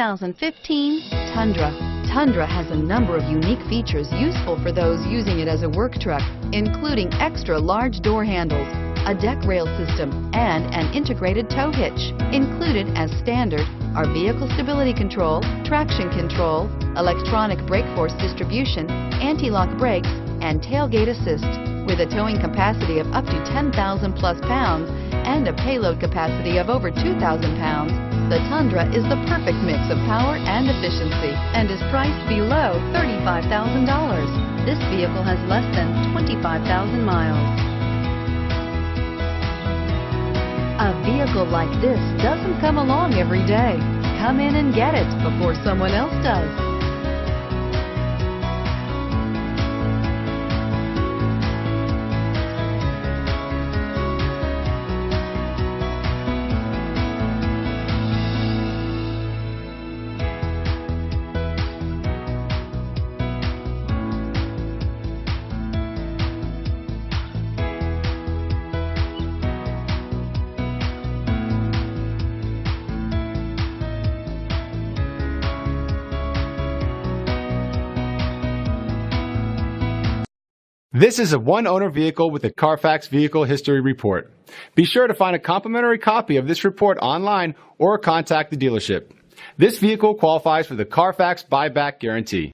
2015 Tundra. Tundra has a number of unique features useful for those using it as a work truck, including extra large door handles, a deck rail system, and an integrated tow hitch. Included as standard are vehicle stability control, traction control, electronic brake force distribution, anti-lock brakes, and tailgate assist. With a towing capacity of up to 10,000 plus pounds and a payload capacity of over 2,000 pounds, the Tundra is the perfect mix of power and efficiency and is priced below $35,000. This vehicle has less than 25,000 miles. A vehicle like this doesn't come along every day. Come in and get it before someone else does. This is a one-owner vehicle with a Carfax Vehicle History Report. Be sure to find a complimentary copy of this report online or contact the dealership. This vehicle qualifies for the Carfax Buyback Guarantee.